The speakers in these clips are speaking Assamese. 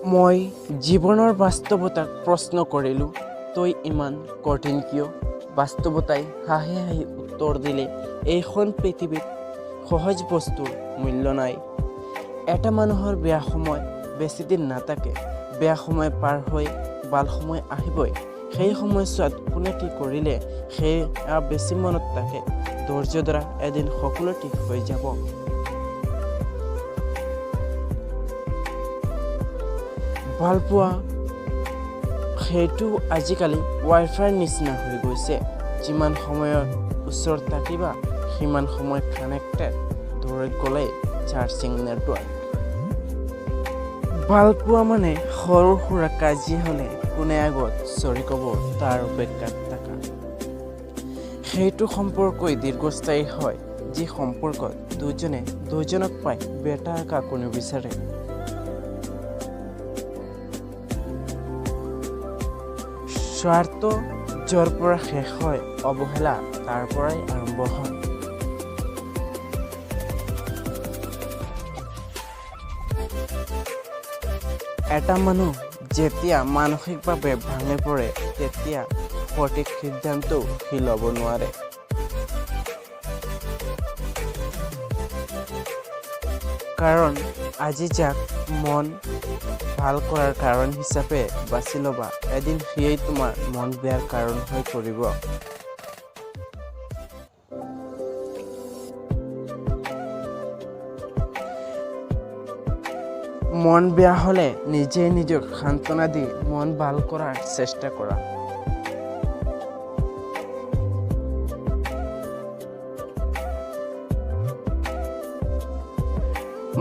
মই জীৱনৰ বাস্তৱতাক প্ৰশ্ন কৰিলোঁ, তই ইমান কঠিন কিয়? বাস্তৱতাই হাঁহি হাঁহি উত্তৰ দিলে, এইখন পৃথিৱীত সহজ বস্তুৰ মূল্য নাই। এটা মানুহৰ বেয়া সময় বেছিদিন নাথাকে। বেয়া সময় পাৰ হৈ ভাল সময় আহিবই। সেই সময়ছোৱাত কোনে কি কৰিলে সেয়া বেছি মনত থাকে। ধৈৰ্য ধৰা, এদিন সকলো ঠিক হৈ যাব। ভালপোৱা সেইটো আজিকালি ৱাইফাইৰ নিচিনা হৈ গৈছে। যিমান সময়ৰ ওচৰত থাকিবা সিমান সময় কানেক্টেড, দূৰত গ'লে চাৰ্জিং নেটৱৰ্ক। ভালপোৱা মানে সৰু সুৰা কাজিয়া হ'লে কোনে আগত চৰি ক'ব তাৰ অপেক্ষাত থকা। সেইটো সম্পৰ্কই দীৰ্ঘস্থায়ী হয় যি সম্পৰ্কত দুজনে দুজনক পাই বেটা কাকো নিবিচাৰে। স্বাৰ্থ য'ৰ পৰা শেষ হয়, অৱহেলা তাৰ পৰাই আৰম্ভ হয়। এটা মানুহ যেতিয়া মানসিকভাৱে ভাঙি পৰে তেতিয়া সঠিক সিদ্ধান্তও সি ল'ব নোৱাৰে। কাৰণ আজি যাক মন ভাল কৰাৰ কাৰণ হিচাপে বাছি ল'বা, এদিন সিয়েই তোমাৰ মন বেয়াৰ কাৰণ হৈ পৰিব। মন বেয়া হ'লে নিজে নিজক সান্ত্বনা দি মন ভাল কৰাৰ চেষ্টা কৰা।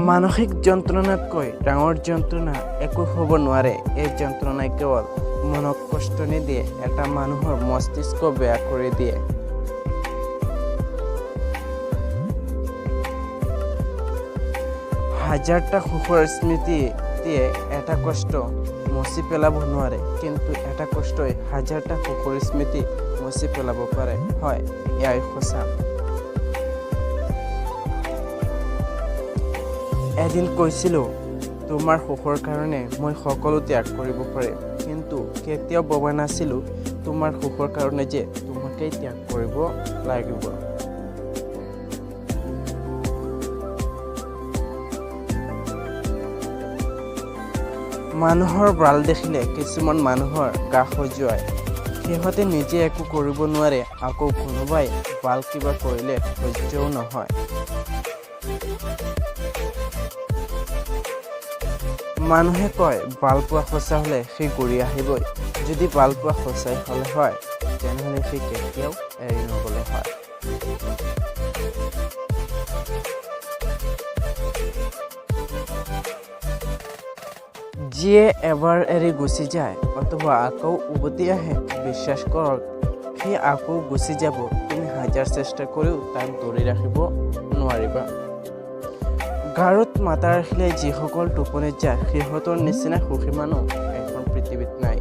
মানসিক যন্ত্ৰণাতকৈ ডাঙৰ যন্ত্ৰণা একো হ'ব নোৱাৰে। এই যন্ত্ৰণাই কেৱল মনক কষ্ট নিদিয়ে, এটা মানুহৰ মস্তিষ্ক বেয়া কৰি দিয়ে। হাজাৰটা সুখৰ স্মৃতিয়ে এটা কষ্ট মচি পেলাব নোৱাৰে, কিন্তু এটা কষ্টই হাজাৰটা সুখৰ স্মৃতি মচি পেলাব পাৰে। হয়, এয়াই সঁচা। এদিন কৈছিলোঁ, তোমাৰ সুখৰ কাৰণে মই সকলো ত্যাগ কৰিব পাৰিম, কিন্তু কেতিয়াও ভবা নাছিলোঁ তোমাৰ সুখৰ কাৰণে যে তোমাকেই ত্যাগ কৰিব লাগিব। মানুহৰ ভাল দেখিলে কিছুমান মানুহৰ গা খজুৱায়। সিহঁতে নিজে একো কৰিব নোৱাৰে, আকৌ কোনোবাই ভাল কিবা কৰিলে সহ্যও নহয়। মানুহে কয় ভালপোৱা সঁচা হ'লে সি ঘূৰি আহিবই। যদি ভালপোৱা সঁচাই হ'লে হয়, তেনেহ'লে সি কেতিয়াও এৰি নগ'লে হয়। যিয়ে এবাৰ এৰি গুচি যায় অথবা আকৌ উভতি আহে, বিশ্বাস কৰক সি আকৌ গুচি যাব। তুমি হাজাৰ চেষ্টা কৰিও তাক ধৰি ৰাখিব নোৱাৰিবা। গাৰুত মাতা ৰাখিলে যিসকল টোপনিত যায় সিহঁতৰ নিচিনা সুখী মানুহ এখন পৃথিৱীত নাই।